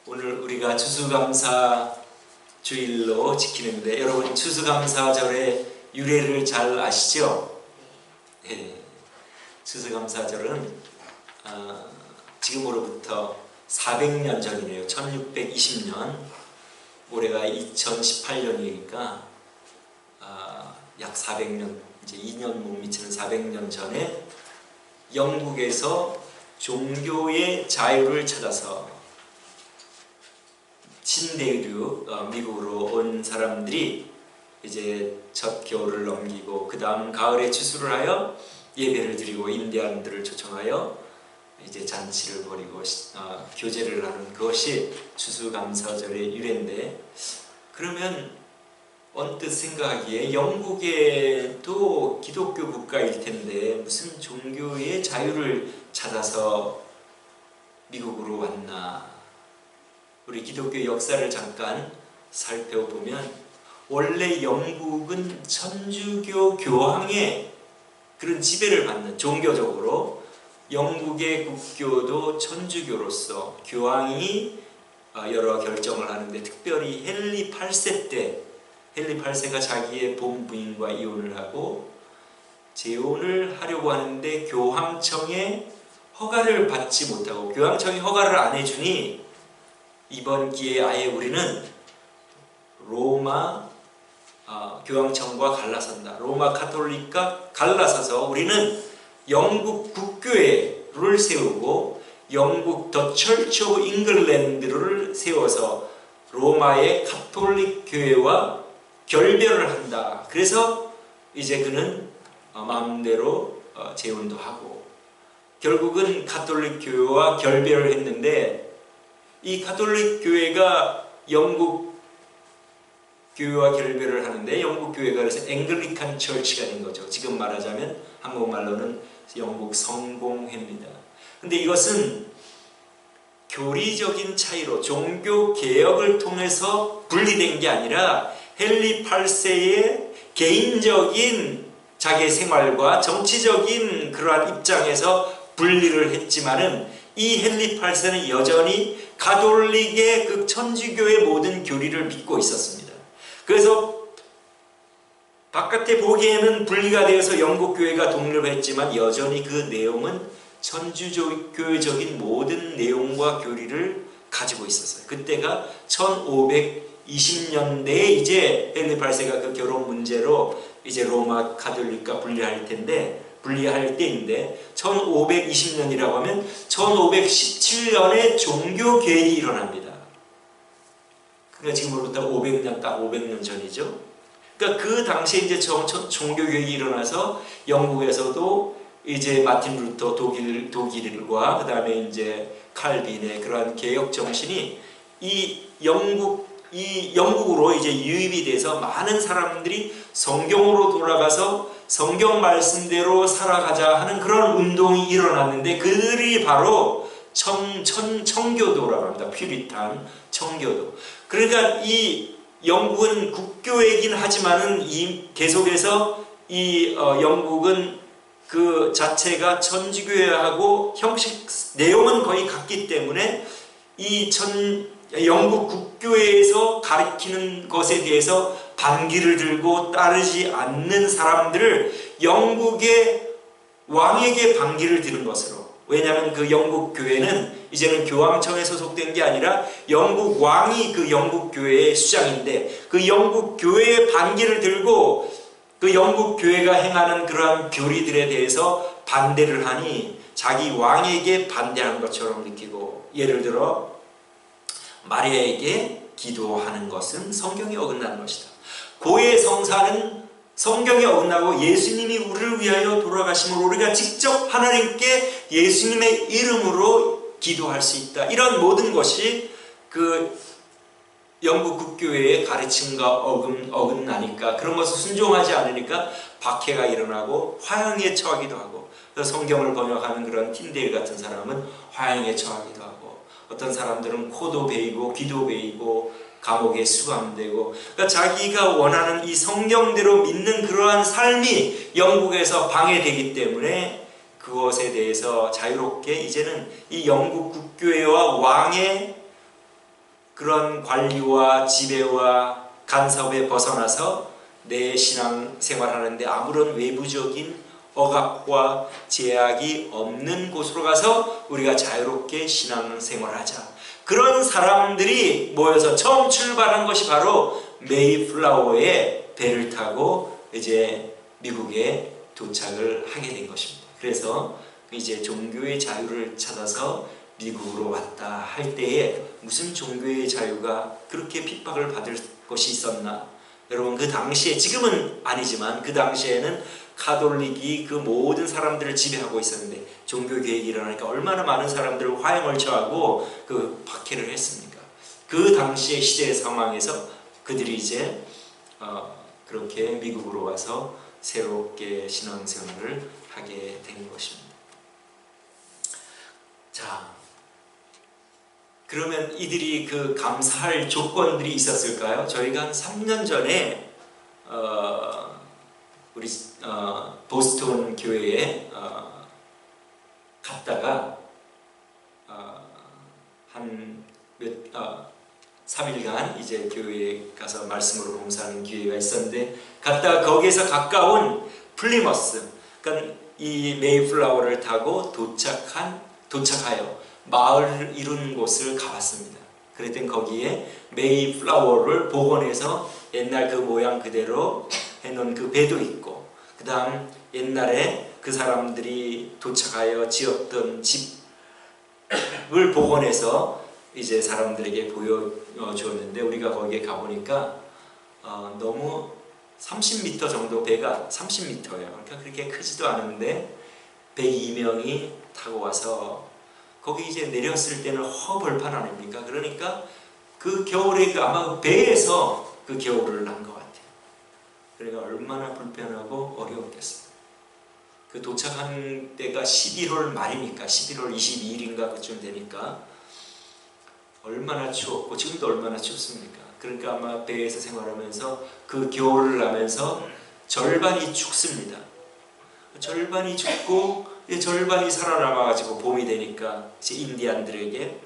오늘 우리가 추수감사 주일로 지키는데 여러분 추수감사절의 유래를 잘 아시죠? 네. 추수감사절은 지금으로부터 400년 전이네요. 1620년, 올해가 2018년이니까 약 400년, 이제 2년 못 미치는 400년 전에 영국에서 종교의 자유를 찾아서 신대륙 미국으로 온 사람들이 이제 첫 겨울을 넘기고 그 다음 가을에 추수를 하여 예배를 드리고 인디안들을 초청하여 이제 잔치를 벌이고 교제를 하는 그것이 추수감사절의 유래인데, 그러면 언뜻 생각하기에 영국에도 기독교 국가일 텐데 무슨 종교의 자유를 찾아서 미국으로 왔나? 우리 기독교 역사를 잠깐 살펴보면 원래 영국은 천주교 교황의 그런 지배를 받는, 종교적으로 영국의 국교도 천주교로서 교황이 여러 결정을 하는데, 특별히 헨리 8세 때 헨리 8세가 자기의 본부인과 이혼을 하고 재혼을 하려고 하는데 교황청의 허가를 받지 못하고, 교황청이 허가를 안 해주니 이번 기회에 아예 우리는 로마 교황청과 갈라선다. 로마 카톨릭과 갈라서서 우리는 영국 국교회를 세우고 영국 더 철치 오브 잉글랜드를 세워서 로마의 카톨릭 교회와 결별을 한다. 그래서 이제 그는 마음대로 재혼도 하고 결국은 카톨릭 교회와 결별을 했는데, 이 카톨릭 교회가 영국 교회와 결별을 하는데 영국 교회가 그래서 앵글리칸 처치가 된 거죠. 지금 말하자면 한국말로는 영국 성공회입니다. 근데 이것은 교리적인 차이로 종교 개혁을 통해서 분리된 게 아니라 헨리 8세의 개인적인 자기 생활과 정치적인 그러한 입장에서 분리를 했지만은, 이 헨리 8세는 여전히 가톨릭의 그 천주교의 모든 교리를 믿고 있었습니다. 그래서 바깥에 보기에는 분리가 되어서 영국 교회가 독립했지만 여전히 그 내용은 천주교적인 모든 내용과 교리를 가지고 있었어요. 그때가 1520년대에 이제 헨리 8세가 그 결혼 문제로 이제 로마 카톨릭과 분리할 때인데 1520년이라고 하면 1517년에 종교개혁이 일어납니다. 그러니까 지금으로부터 500년, 딱 500년 전이죠. 그러니까 그 당시에 이제 종교개혁이 일어나서 영국에서도 이제 마틴 루터 독일과 그 다음에 이제 칼빈의 그러한 개혁 정신이 영국으로 이제 유입이 돼서 많은 사람들이 성경으로 돌아가서 성경 말씀대로 살아가자 하는 그런 운동이 일어났는데, 그들이 바로 청교도라고 합니다. 퓨리탄 청교도. 그러니까 이 영국은 국교이긴 하지만은 계속해서 영국은 그 자체가 천주교회하고 형식 내용은 거의 같기 때문에 영국 국교회에서 가리키는 것에 대해서 반기를 들고 따르지 않는 사람들을 영국의 왕에게 반기를 드는 것으로, 왜냐하면 그 영국 교회는 이제는 교황청에 소속된 게 아니라 영국 왕이 그 영국 교회의 수장인데, 그 영국 교회에 반기를 들고 그 영국 교회가 행하는 그러한 교리들에 대해서 반대를 하니 자기 왕에게 반대하는 것처럼 느끼고, 예를 들어 마리아에게 기도하는 것은 성경에 어긋나는 것이다. 고해 성사는 성경에 어긋나고 예수님이 우리를 위하여 돌아가심을 우리가 직접 하나님께 예수님의 이름으로 기도할 수 있다. 이런 모든 것이 그 영국 국교회의 가르침과 어긋나니까, 그런 것을 순종하지 않으니까 박해가 일어나고 화형에 처하기도 하고, 그래서 성경을 번역하는 그런 틴데일 같은 사람은 화형에 처하기도 하고, 어떤 사람들은 코도 베이고 귀도 베이고 감옥에 수감되고, 그러니까 자기가 원하는 이 성경대로 믿는 그러한 삶이 영국에서 방해되기 때문에 그것에 대해서 자유롭게 이제는 이 영국 국교회와 왕의 그런 관리와 지배와 간섭에 벗어나서 내 신앙 생활하는데 아무런 외부적인 억압과 제약이 없는 곳으로 가서 우리가 자유롭게 신앙 생활하자. 그런 사람들이 모여서 처음 출발한 것이 바로 메이플라워의 배를 타고 이제 미국에 도착을 하게 된 것입니다. 그래서 이제 종교의 자유를 찾아서 미국으로 왔다 할 때에 무슨 종교의 자유가 그렇게 핍박을 받을 것이 있었나? 여러분, 그 당시에, 지금은 아니지만 그 당시에는 카톨릭이 그 모든 사람들을 지배하고 있었는데 종교개혁이 일어나니까 얼마나 많은 사람들을 화형을 처하고 그 박해를 했습니까? 그 당시의 시대의 상황에서 그들이 이제 그렇게 미국으로 와서 새롭게 신앙생활을 하게 된 것입니다. 자, 그러면 이들이 그 감사할 조건들이 있었을까요? 저희가 한 3년 전에 우리 보스턴 교회에 갔다가 한 3일간 이제 교회에 가서 말씀으로 봉사하는 기회가 있었는데, 갔다가 거기에서 가까운 플리머스, 그러니까 이 메이플라워를 타고 도착하여 마을을 이룬 곳을 가봤습니다. 그랬더니 거기에 메이플라워를 복원해서 옛날 그 모양 그대로 해놓은 그 배도 있고, 그 다음 옛날에 그 사람들이 도착하여 지었던 집을 복원해서 이제 사람들에게 보여주었는데, 우리가 거기에 가보니까 너무 30m 정도, 배가 30m예요. 그러니까 그렇게 크지도 않은데 102명이 타고 와서 거기 이제 내렸을 때는 허벌판 아닙니까? 그러니까 그 겨울에 아마 배에서 그 겨울을 난 것 같아요. 그러니까 얼마나 불편하고 어려웠겠어요. 그 도착한 때가 11월 말이니까 11월 22일인가 그쯤 되니까 얼마나 추웠고, 지금도 얼마나 춥습니까? 그러니까 아마 배에서 생활하면서 그 겨울을 나면서 절반이 죽습니다. 절반이 죽고 절반이 살아남아가지고 봄이 되니까 이제 인디안들에게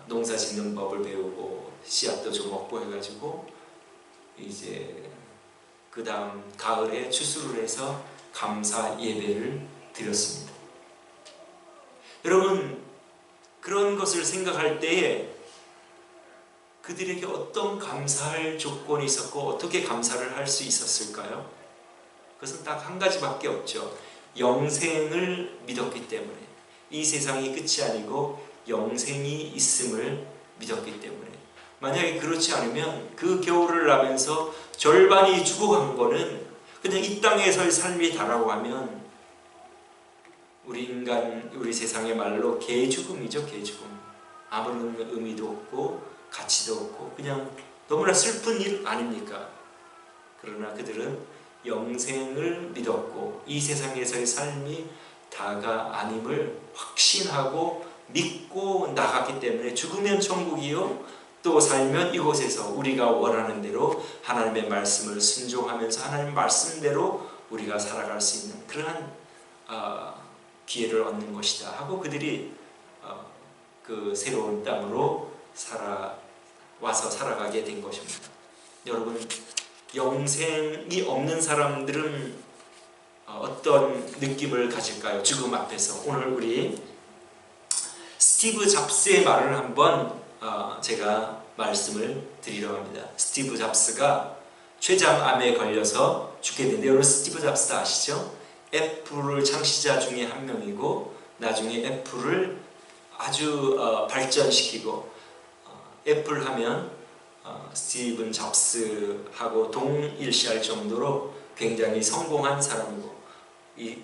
농사 짓는 법을 배우고 씨앗도 좀 먹고 해가지고 이제 그 다음 가을에 추수를 해서 감사 예배를 드렸습니다. 여러분, 그런 것을 생각할 때에 그들에게 어떤 감사할 조건이 있었고 어떻게 감사를 할 수 있었을까요? 그것은 딱 한 가지밖에 없죠. 영생을 믿었기 때문에, 이 세상이 끝이 아니고 영생이 있음을 믿었기 때문에. 만약에 그렇지 않으면 그 겨울을 나면서 절반이 죽어간 거는 그냥 이 땅에서의 삶이 다라고 하면 우리 세상의 말로 개죽음이죠. 개죽음. 아무런 의미도 없고 가치도 없고 그냥 너무나 슬픈 일 아닙니까? 그러나 그들은 영생을 믿었고 이 세상에서의 삶이 다가 아님을 확신하고 믿고 나갔기 때문에 죽으면 천국이요, 또 살면 이곳에서 우리가 원하는 대로 하나님의 말씀을 순종하면서 하나님의 말씀대로 우리가 살아갈 수 있는 그러한 기회를 얻는 것이다 하고 그들이 그 새로운 땅으로 와서 살아가게 된 것입니다. 여러분, 영생이 없는 사람들은 어떤 느낌을 가질까요? 죽음 앞에서. 오늘 우리 스티브 잡스의 말을 한번 제가 말씀을 드리려고 합니다. 스티브 잡스가 췌장암에 걸려서 죽게 됐는데, 여러분 스티브 잡스 아시죠? 애플을 창시자 중에 한 명이고 나중에 애플을 아주 발전시키고 애플 하면 스티븐 잡스하고 동일시할 정도로 굉장히 성공한 사람이고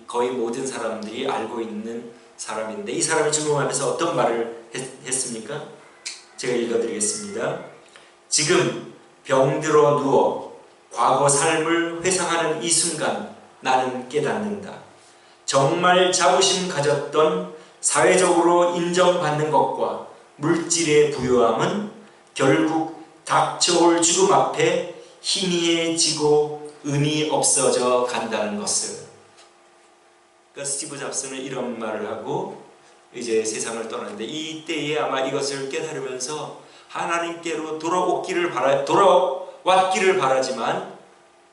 거의 모든 사람들이 알고 있는 사람인데, 이 사람이 죽음하면서 어떤 말을 했습니까? 제가 읽어드리겠습니다. 지금 병들어 누워 과거 삶을 회상하는 이 순간 나는 깨닫는다. 정말 자부심 가졌던 사회적으로 인정받는 것과 물질의 부유함은 결국 닥쳐올 죽음 앞에 희미해지고 의미 없어져 간다는 것을. 그러니까 스티브 잡스는 이런 말을 하고 이제 세상을 떠났는데, 이때에 아마 이것을 깨달으면서 하나님께로 돌아왔기를 바라지만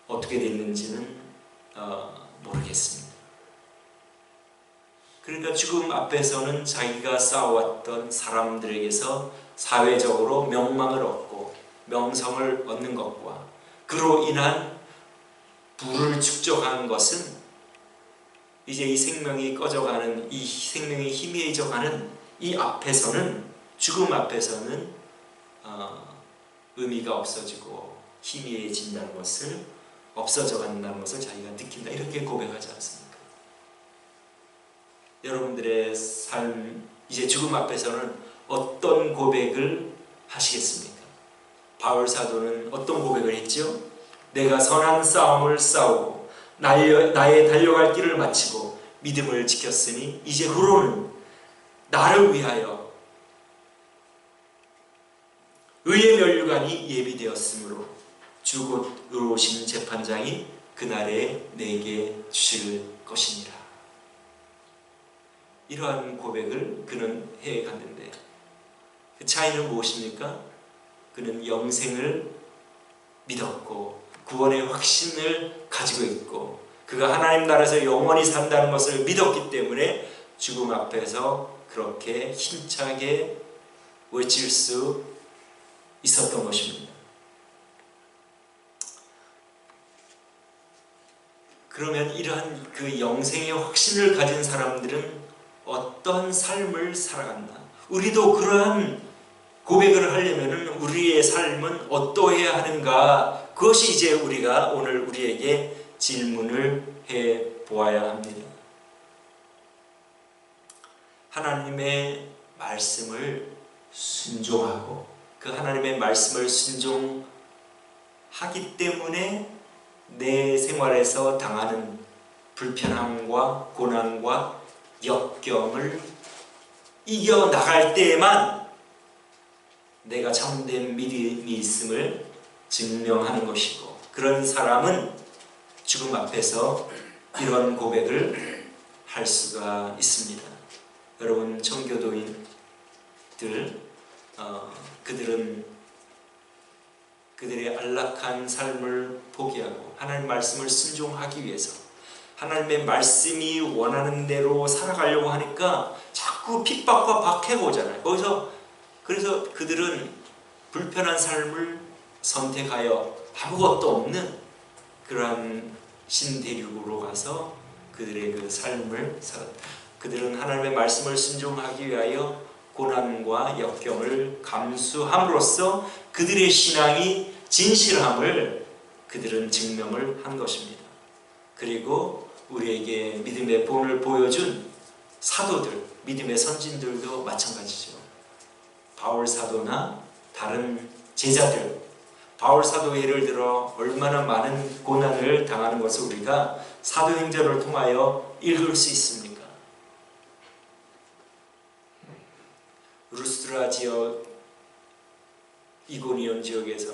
어떻게 됐는지는 모르겠습니다. 그러니까 죽음 앞에서는 자기가 쌓아왔던 사람들에게서 사회적으로 명망을 얻고 명성을 얻는 것과 그로 인한 부를 축적하는 것은 이제 이 생명이 꺼져가는, 이 생명이 희미해져가는 이 앞에서는, 죽음 앞에서는 의미가 없어지고 희미해진다는 것을, 없어져 간다는 것을 자기가 느낀다, 이렇게 고백하지 않습니까? 여러분들의 삶, 이제 죽음 앞에서는 어떤 고백을 하시겠습니까? 바울 사도는 어떤 고백을 했죠? 내가 선한 싸움을 싸우고 나의 달려갈 길을 마치고 믿음을 지켰으니 이제 후로는 나를 위하여 의의 면류관이 예비되었으므로 주 곧 의로우신 재판장이 그날에 내게 주실 것이니라. 이러한 고백을 그는 해갔는데 그 차이는 무엇입니까? 그는 영생을 믿었고 구원의 확신을 가지고 있고 그가 하나님 나라에서 영원히 산다는 것을 믿었기 때문에 죽음 앞에서 그렇게 힘차게 외칠 수 있었던 것입니다. 그러면 이러한 그 영생의 확신을 가진 사람들은 어떤 삶을 살아갔나? 우리도 그러한 고백을 하려면 우리의 삶은 어떠해야 하는가? 그것이 이제 우리가 오늘 우리에게 질문을 해 보아야 합니다. 하나님의 말씀을 순종하고 그 하나님의 말씀을 순종하기 때문에 내 생활에서 당하는 불편함과 고난과 역경을 이겨나갈 때에만 내가 참된 믿음이 있음을 증명하는 것이고 그런 사람은 죽음 앞에서 이런 고백을 할 수가 있습니다. 여러분 청교도인들 그들은 그들의 안락한 삶을 포기하고 하나님의 말씀을 순종하기 위해서 하나님의 말씀이 원하는 대로 살아가려고 하니까 자꾸 핍박과 박해가 오잖아요. 그래서 그들은 불편한 삶을 선택하여 아무것도 없는 그러한 신대륙으로 가서 그들의 그 삶을 살았다. 그들은 하나님의 말씀을 순종하기 위하여 고난과 역경을 감수함으로써 그들의 신앙이 진실함을 그들은 증명을 한 것입니다. 그리고 우리에게 믿음의 본을 보여준 사도들, 믿음의 선진들도 마찬가지죠. 바울 사도나 다른 제자들, 바울 사도 예를 들어 얼마나 많은 고난을 당하는 것을 우리가 사도행전을 통하여 읽을 수 있습니까? 루스드라 지역, 이고니온 지역에서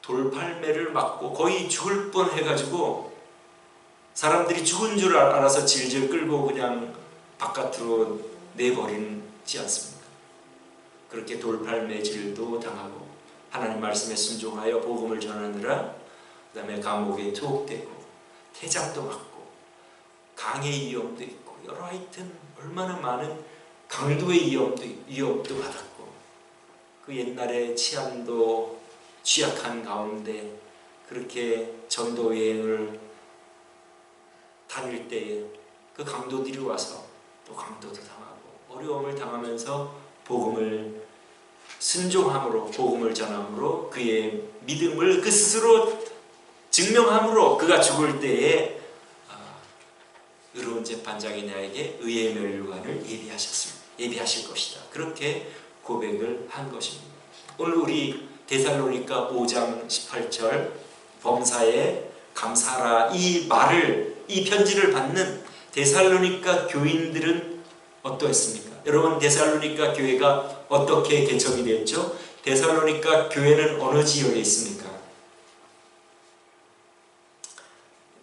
돌팔매를 맞고 거의 죽을 뻔해가지고 사람들이 죽은 줄 알아서 질질 끌고 그냥 바깥으로 내버리지 않습니까? 그렇게 돌팔매질도 당하고 하나님 말씀에 순종하여 복음을 전하느라 그 다음에 감옥에 투옥되고 태장도 맞고 강의 위험도 있고 여러 하여튼 얼마나 많은 강도의 위협도 받았고 그 옛날에 치안도 취약한 가운데 그렇게 전도 여행을 다닐 때에 그 강도들이 와서 또 강도도 당하고 어려움을 당하면서 복음을 순종함으로 복음을 전함으로 그의 믿음을 그 스스로 증명함으로 그가 죽을 때에 의로운 재판장이 나에게 의의 면류관을 예비하실 것이다. 그렇게 고백을 한 것입니다. 오늘 우리 데살로니가 5장 18절 범사에 감사하라 이 말을 이 편지를 받는 데살로니가 교인들은 어떠했습니까? 여러분 데살로니가 교회가 어떻게 개척이 됐죠? 데살로니가 교회는 어느 지역에 있습니까?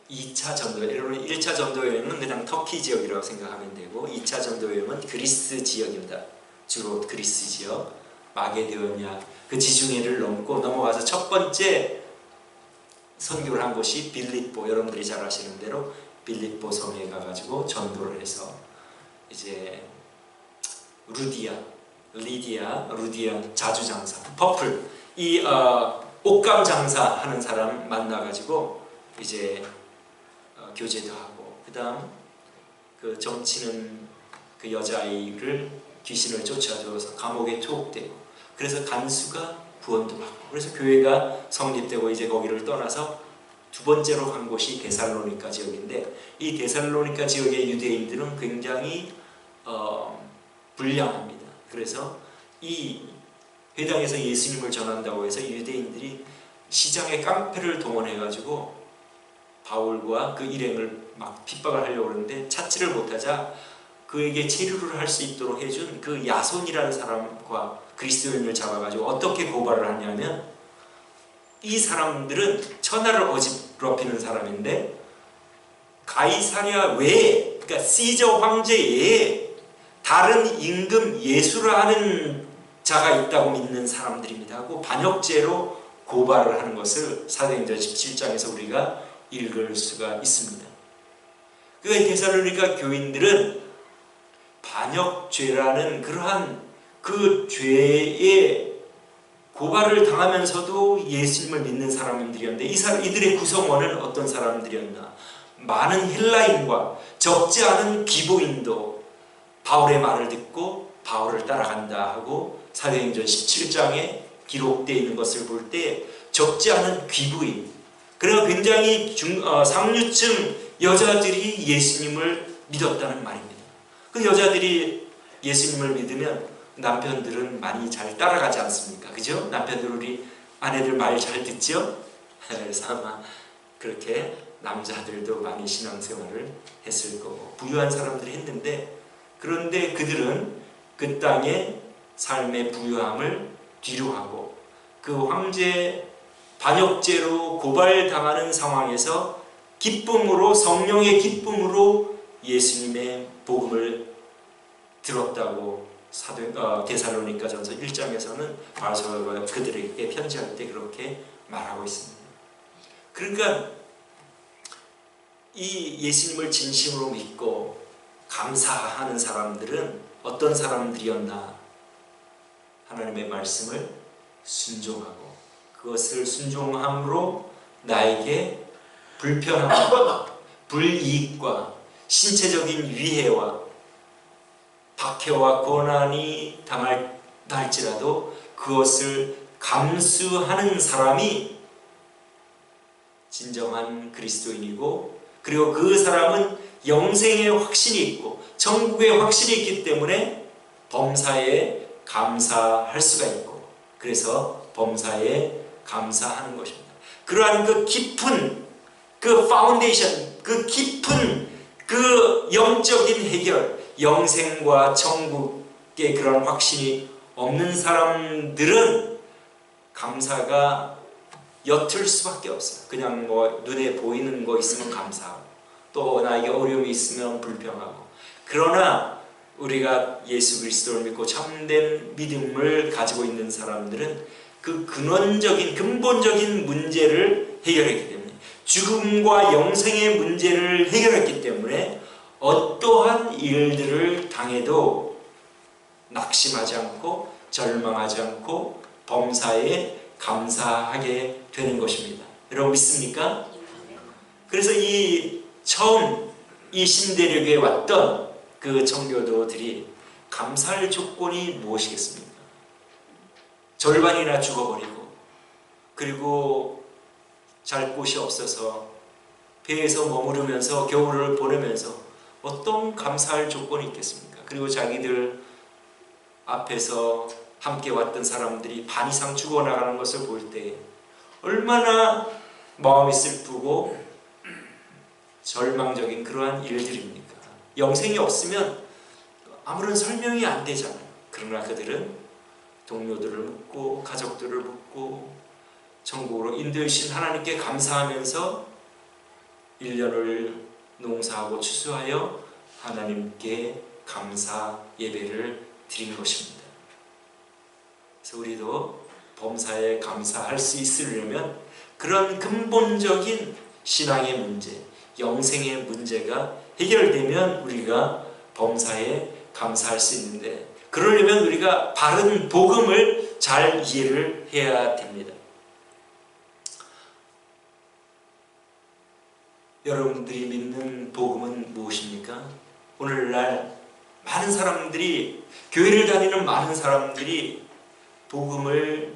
2차 전도, 여러분 1차 전도여행은 그냥 터키 지역이라고 생각하면 되고 2차 전도여행은 그리스 지역입니다. 주로 그리스 지역 되었냐. 그 지중해를 넘고 넘어가서 첫 번째 선교를 한 곳이 빌립보, 여러분들이 잘 아시는 대로 빌립보 성에 가가지고 전도를 해서 이제 리디아 자주장사, 퍼플, 이 옷감 장사하는 사람 만나가지고 이제 교제도 하고, 그 다음 그 점치는 그 여자아이를 귀신을 쫓아줘서 감옥에 투옥되고, 그래서 간수가 구원도 받고, 그래서 교회가 성립되고 이제 거기를 떠나서 두 번째로 간 곳이 데살로니가 지역인데, 이 데살로니가 지역의 유대인들은 굉장히 불량합니다. 그래서 이 회당에서 예수님을 전한다고 해서 유대인들이 시장에 깡패를 동원해가지고 바울과 그 일행을 막 핍박을 하려고 하는데 찾지를 못하자 그에게 체류를 할 수 있도록 해준 그 야손이라는 사람과 그리스도인을 잡아가지고 어떻게 고발을 하냐면, 이 사람들은 천하를 어지럽히는 사람인데 가이사랴 외에, 그러니까 시저 황제 외에 다른 임금 예수를 하는 자가 있다고 믿는 사람들입니다 하고 반역죄로 고발을 하는 것을 사도행전 17장에서 우리가 읽을 수가 있습니다. 그 데살로니가 교인들은 반역죄라는 그러한 그 죄에 고발을 당하면서도 예수님을 믿는 사람들이었는데, 이들의 구성원은 어떤 사람들이었나? 많은 헬라인과 적지 않은 기보인도 바울의 말을 듣고 바울을 따라간다 하고 사도행전 17장에 기록되어 있는 것을 볼 때 적지 않은 귀부인, 그리고 굉장히 상류층 여자들이 예수님을 믿었다는 말입니다. 그 여자들이 예수님을 믿으면 남편들은 많이 잘 따라가지 않습니까? 그죠? 남편들 우리 아내들 말 잘 듣죠? 그래서 아마 그렇게 남자들도 많이 신앙생활을 했을 거고 부유한 사람들이 했는데, 그런데 그들은 그 땅의 삶의 부유함을 뒤로하고 그 황제 반역죄로 고발당하는 상황에서 기쁨으로, 성령의 기쁨으로 예수님의 복음을 들었다고 데살로니가전서 1장에서는 바울사도가 그들에게 편지할 때 그렇게 말하고 있습니다. 그러니까 이 예수님을 진심으로 믿고 감사하는 사람들은 어떤 사람들이었나? 하나님의 말씀을 순종하고 그것을 순종함으로 나에게 불편함과 불이익과 신체적인 위해와 박해와 고난이 당할지라도 그것을 감수하는 사람이 진정한 그리스도인이고, 그리고 그 사람은 영생의 확신이 있고 천국의 확신이 있기 때문에 범사에 감사할 수가 있고, 그래서 범사에 감사하는 것입니다. 그러한 그 깊은 그 파운데이션, 그 깊은 그 영적인 해결, 영생과 천국의 그런 확신이 없는 사람들은 감사가 옅을 수밖에 없어요. 그냥 뭐 눈에 보이는 거 있으면 감사하고, 또 나에게 어려움이 있으면 불평하고. 그러나 우리가 예수 그리스도를 믿고 참된 믿음을 가지고 있는 사람들은 그 근원적인 근본적인 문제를 해결했기 때문에, 죽음과 영생의 문제를 해결했기 때문에 어떠한 일들을 당해도 낙심하지 않고 절망하지 않고 범사에 감사하게 되는 것입니다. 여러분 믿습니까? 그래서 처음 이 신대륙에 왔던 그 청교도들이 감사할 조건이 무엇이겠습니까? 절반이나 죽어버리고, 그리고 잘 곳이 없어서 배에서 머무르면서 겨울을 보내면서 어떤 감사할 조건이 있겠습니까? 그리고 자기들 앞에서 함께 왔던 사람들이 반 이상 죽어나가는 것을 볼 때 얼마나 마음이 슬프고 절망적인 그러한 일들입니까? 영생이 없으면 아무런 설명이 안 되잖아요. 그러나 그들은 동료들을 묻고 가족들을 묻고 천국으로 인도해 주신 하나님께 감사하면서 1년을 농사하고 추수하여 하나님께 감사 예배를 드린 것입니다. 그래서 우리도 범사에 감사할 수 있으려면 그런 근본적인 신앙의 문제, 영생의 문제가 해결되면 우리가 범사에 감사할 수 있는데, 그러려면 우리가 바른 복음을 잘 이해를 해야 됩니다. 여러분들이 믿는 복음은 무엇입니까? 오늘날 많은 사람들이, 교회를 다니는 많은 사람들이 복음을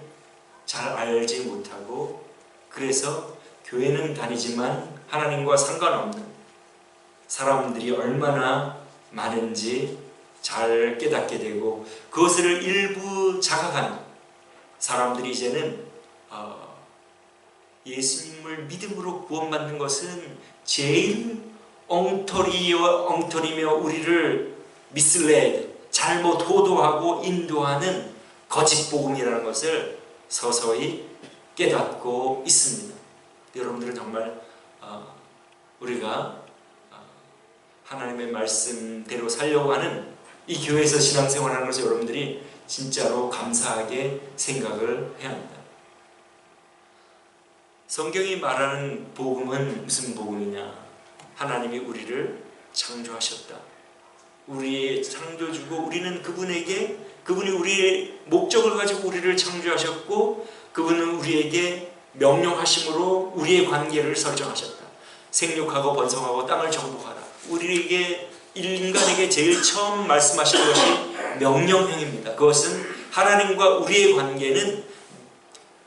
잘 알지 못하고, 그래서 교회는 다니지만 하나님과 상관없는 사람들이 얼마나 많은지 잘 깨닫게 되고, 그것을 일부 자각하는 사람들이 이제는 예수님을 믿음으로 구원받는 것은 제일 엉터리며 우리를 미슬레드, 잘못 호도하고 인도하는 거짓 복음이라는 것을 서서히 깨닫고 있습니다. 여러분들은 정말 우리가 하나님의 말씀대로 살려고 하는 이 교회에서 신앙생활하는 것을 여러분들이 진짜로 감사하게 생각을 해야 합니다. 성경이 말하는 복음은 무슨 복음이냐? 하나님이 우리를 창조하셨다. 우리의 창조주고, 우리는 그분이 우리의 목적을 가지고 우리를 창조하셨고, 그분은 우리에게 명령하심으로 우리의 관계를 설정하셨다. 생육하고 번성하고 땅을 정복하라. 우리에게, 인간에게 제일 처음 말씀하신 것이 명령형입니다. 그것은 하나님과 우리의 관계는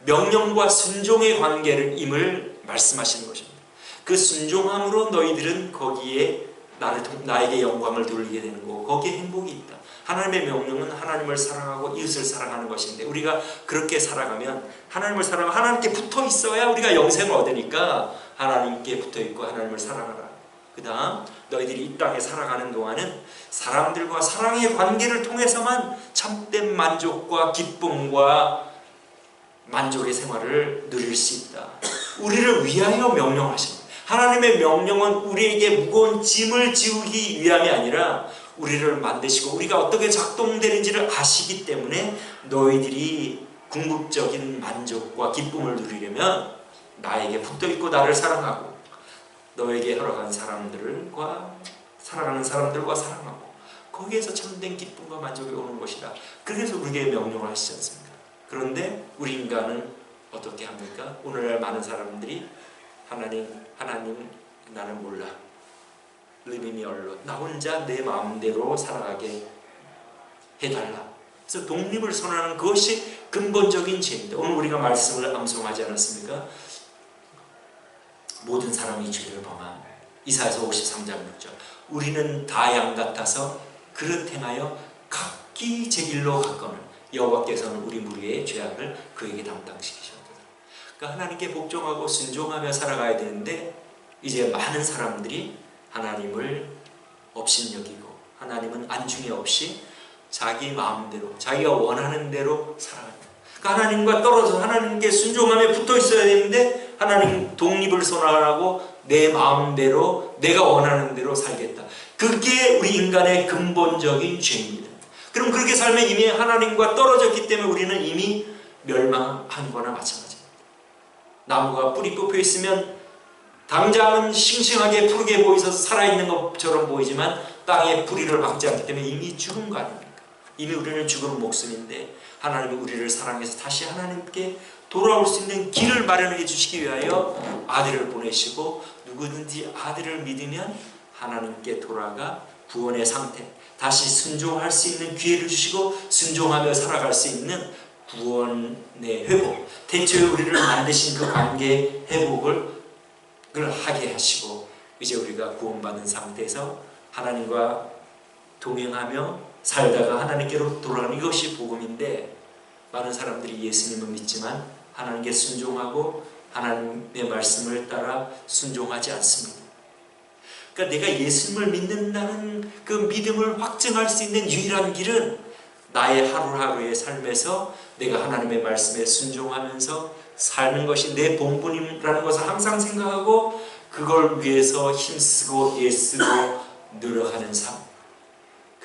명령과 순종의 관계임을 말씀하시는 것입니다. 그 순종함으로 너희들은 거기에 나에게 영광을 돌리게 되는 거고, 거기에 행복이 있다. 하나님의 명령은 하나님을 사랑하고 이웃을 사랑하는 것인데, 우리가 그렇게 살아가면, 하나님을 사랑하고 하나님께 붙어 있어야 우리가 영생을 얻으니까 하나님께 붙어 있고 하나님을 사랑하라. 그 다음 너희들이 이 땅에 살아가는 동안은 사람들과 사랑의 관계를 통해서만 참된 만족과 기쁨과 만족의 생활을 누릴 수 있다. 우리를 위하여 명령하십니다. 하나님의 명령은 우리에게 무거운 짐을 지우기 위함이 아니라 우리를 만드시고 우리가 어떻게 작동되는지를 아시기 때문에, 너희들이 궁극적인 만족과 기쁨을 누리려면 나에게 붙어있고 나를 사랑하고 너에게 허락한 사람들과 사랑하는 사람들과 사랑하고, 거기에서 참된 기쁨과 만족이 오는 것이다. 그래서 우리에게 명령을 하시지 않습니까? 그런데 우리 인간은 어떻게 합니까? 오늘날 많은 사람들이 하나님 나는 몰라, Leave me alone, 나 혼자 내 마음대로 살아가게 해달라. 그래서 독립을 선언하는 그것이 근본적인 죄입니다. 오늘 우리가 말씀을 암송하지 않았습니까? 모든 사람이 죄를 범함. 이사야서 53장 6절. 우리는 다 양 같아서 그릇 행하여 각기 제 길로 갔거늘 여호와께서는 우리 무리의 죄악을 그에게 담당시키셨다. 그러니까 하나님께 복종하고 순종하며 살아가야 되는데, 이제 많은 사람들이 하나님을 업신여기고 하나님은 안중에 없이 자기 마음대로 자기가 원하는 대로 살아갑니다. 그러니까 하나님과 떨어져 하나님께 순종하며 붙어 있어야 되는데, 하나님 독립을 선언하고 내 마음대로 내가 원하는 대로 살겠다. 그게 우리 인간의 근본적인 죄입니다. 그럼 그렇게 살면 이미 하나님과 떨어졌기 때문에 우리는 이미 멸망한 거나 마찬가지입니다. 나무가 뿌리 뽑혀 있으면 당장은 싱싱하게 푸르게 보이서 살아있는 것처럼 보이지만 땅에 뿌리를 박지 않기 때문에 이미 죽은 거 아닙니까? 이미 우리는 죽은 목숨인데, 하나님은 우리를 사랑해서 다시 하나님께 돌아올 수 있는 길을 마련해 주시기 위하여 아들을 보내시고, 누구든지 아들을 믿으면 하나님께 돌아가 구원의 상태, 다시 순종할 수 있는 기회를 주시고 순종하며 살아갈 수 있는 구원의 회복, 대초에 우리를 만드신 그 관계의 회복을 하게 하시고, 이제 우리가 구원받은 상태에서 하나님과 동행하며 살다가 하나님께로 돌아가는, 이것이 복음인데, 많은 사람들이 예수님을 믿지만 하나님께 순종하고 하나님의 말씀을 따라 순종하지 않습니다. 그러니까 내가 예수님을 믿는다는 그 믿음을 확증할 수 있는 유일한 길은 나의 하루하루의 삶에서 내가 하나님의 말씀에 순종하면서 사는 것이 내 본분이라는 것을 항상 생각하고 그걸 위해서 힘쓰고 애쓰고 노력하는 삶,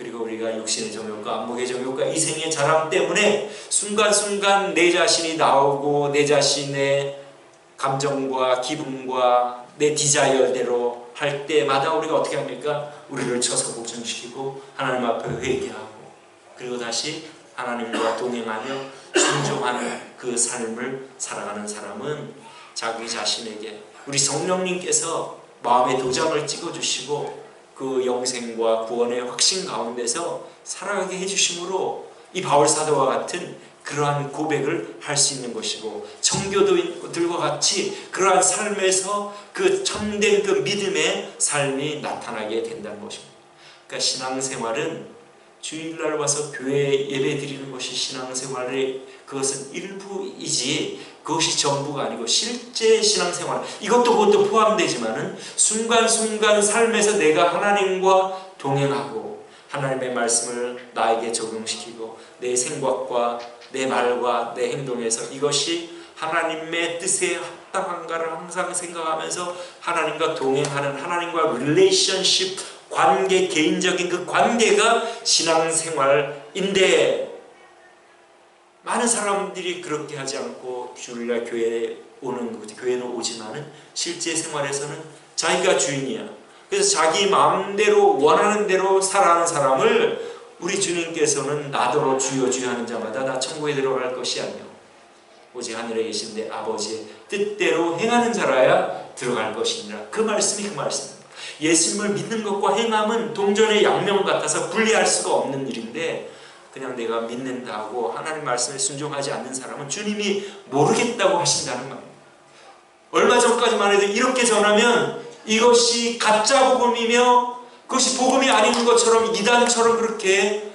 그리고 우리가 육신의 정욕과 안목의 정욕과 이생의 자랑 때문에 순간순간 내 자신이 나오고 내 자신의 감정과 기분과 내 디자이어대로 할 때마다 우리가 어떻게 합니까? 우리를 쳐서 복종시키고 하나님 앞에 회개하고 그리고 다시 하나님과 동행하며 순종하는 그 삶을 살아가는 사람은 자기 자신에게 우리 성령님께서 마음의 도장을 찍어주시고 그 영생과 구원의 확신 가운데서 살아가게 해주심으로 이 바울사도와 같은 그러한 고백을 할 수 있는 것이고 청교도들과 같이 그러한 삶에서 그 참된 그 믿음의 삶이 나타나게 된다는 것입니다. 그러니까 신앙생활은 주일날 와서 교회에 예배 드리는 것이 신앙생활의 그것은 일부이지 그것이 전부가 아니고 실제 신앙생활 이것도 그것도 포함되지만은 순간순간 삶에서 내가 하나님과 동행하고 하나님의 말씀을 나에게 적용시키고 내 생각과 내 말과 내 행동에서 이것이 하나님의 뜻에 합당한가를 항상 생각하면서 하나님과 동행하는 하나님과 릴레이션십 관계, 개인적인 그 관계가 신앙생활인데 많은 사람들이 그렇게 하지 않고 주일날 교회에 교회는 오지만은 실제 생활에서는 자기가 주인이야. 그래서 자기 마음대로 원하는 대로 살아가는 사람을 우리 주님께서는 나더러 주여 주여 하는 자마다 나 천국에 들어갈 것이 아니요 오직 하늘에 계신 내 아버지의 뜻대로 행하는 자라야 들어갈 것이니라. 그 말씀이 그 말씀입니다. 예수님을 믿는 것과 행함은 동전의 양면 같아서 분리할 수가 없는 일인데 그냥 내가 믿는다고 하나님 말씀에 순종하지 않는 사람은 주님이 모르겠다고 하신다는 말입니다. 얼마 전까지만 해도 이렇게 전하면 이것이 가짜 복음이며 그것이 복음이 아닌 것처럼 이단처럼 그렇게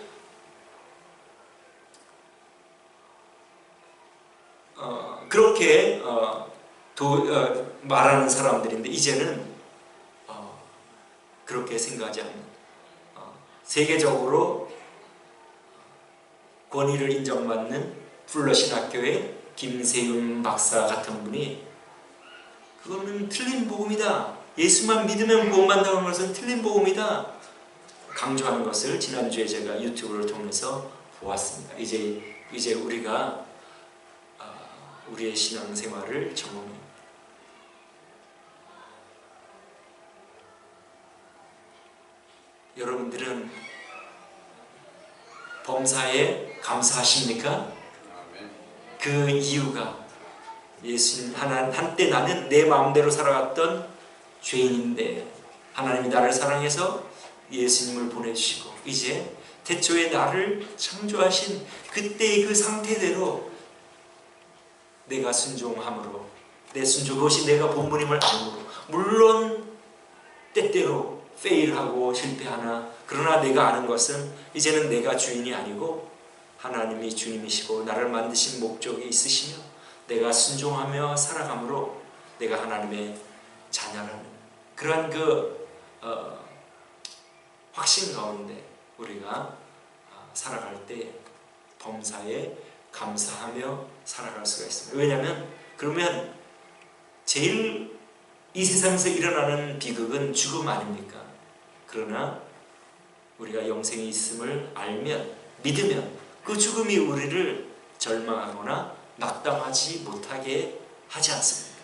말하는 사람들인데 이제는 그렇게 생각하지 않는 세계적으로 권위를 인정받는 플러신학교의 김세윤 박사 같은 분이 그거는 틀린 복음이다. 예수만 믿으면 구원받는다는 것은 틀린 복음이다. 강조하는 것을 지난주에 제가 유튜브를 통해서 보았습니다. 이제 우리가 우리의 신앙생활을 점검해요. 여러분들은 범사에 감사하십니까? 그 이유가 예수님 한때 나는 내 마음대로 살아갔던 죄인인데 하나님이 나를 사랑해서 예수님을 보내주시고 이제 태초에 나를 창조하신 그때의 그 상태대로 내가 순종함으로 내 순종 그것이 내가 본분임을 알므로 물론 때때로 페일하고 실패하나 그러나 내가 아는 것은 이제는 내가 주인이 아니고 하나님이 주님이시고 나를 만드신 목적이 있으시며 내가 순종하며 살아감으로 내가 하나님의 자녀라는 그러한 확신 가운데 우리가 살아갈 때 범사에 감사하며 살아갈 수가 있습니다. 왜냐하면 그러면 제일 이 세상에서 일어나는 비극은 죽음 아닙니까? 그러나 우리가 영생이 있음을 알면 믿으면 그 죽음이 우리를 절망하거나 낙담하지 못하게 하지 않습니까?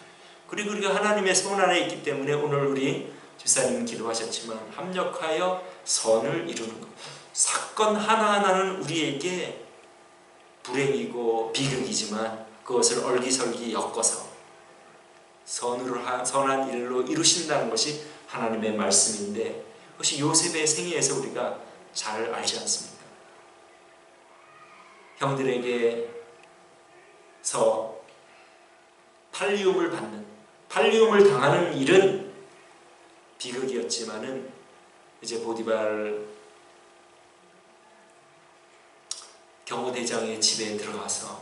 그리고 우리가 하나님의 손 안에 있기 때문에 오늘 우리 집사님 기도하셨지만 합력하여 선을 이루는 것. 사건 하나하나는 우리에게 불행이고 비극이지만 그것을 얼기설기 엮어서 선한 일로 이루신다는 것이 하나님의 말씀인데 그것이 요셉의 생애에서 우리가 잘 알지 않습니까? 형들에게서 팔리움을 당하는 일은 비극이었지만은 이제 보디발 경호대장의 집에 들어가서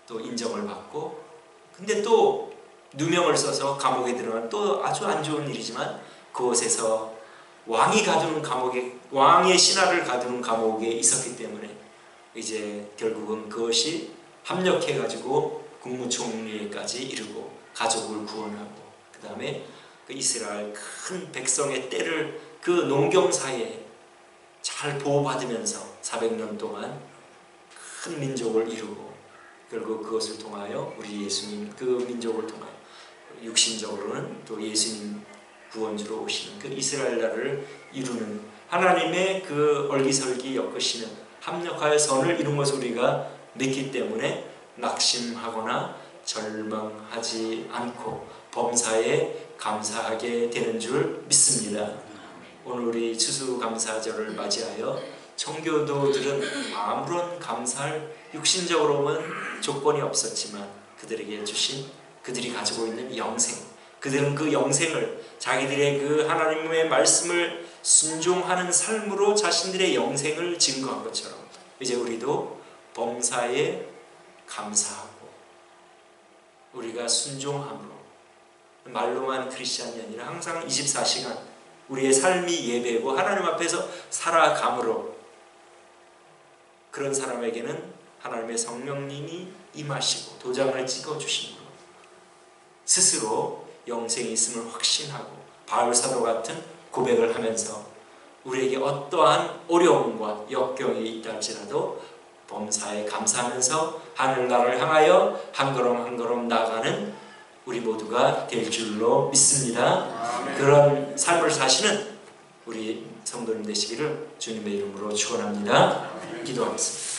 또 인정을 받고 근데 또 누명을 써서 감옥에 들어간 또 아주 안 좋은 일이지만 그곳에서 왕이 가두는 감옥에 왕의 신하를 가두는 감옥에 있었기 때문에 이제 결국은 그것이 합력해 가지고 국무총리까지 이르고 가족을 구원하고 그 다음에 그 이스라엘 큰 백성의 떼를 그 농경사에 잘 보호받으면서 400년 동안 큰 민족을 이루고 결국 그것을 통하여 우리 예수님 그 민족을 통하여 육신적으로는 또 예수님 구원주로 오시는 그 이스라엘 나라를 이루는 하나님의 그 얼기설기 엮으시는 합력하여 선을 이룬 것을 우리가 믿기 때문에 낙심하거나 절망하지 않고 범사에 감사하게 되는 줄 믿습니다. 오늘 우리 추수감사절을 맞이하여 청교도들은 아무런 감사할 육신적으로는 조건이 없었지만 그들에게 주신 그들이 가지고 있는 영생, 그들은 그 영생을 자기들의 그 하나님의 말씀을 순종하는 삶으로 자신들의 영생을 증거한 것처럼 이제 우리도 범사에 감사하고 우리가 순종함으로 말로만 크리스찬이 아니라 항상 24시간 우리의 삶이 예배고 하나님 앞에서 살아감으로 그런 사람에게는 하나님의 성령님이 임하시고 도장을 찍어주심으로 스스로 영생이 있음을 확신하고 바울사도 같은 고백을 하면서 우리에게 어떠한 어려움과 역경이 있다 할지라도 범사에 감사하면서 하늘나라를 향하여 한 걸음 한 걸음 나아가는 우리 모두가 될 줄로 믿습니다. 아멘. 그런 삶을 사시는 우리 성도님 되시기를 주님의 이름으로 축원합니다. 기도하겠습니다.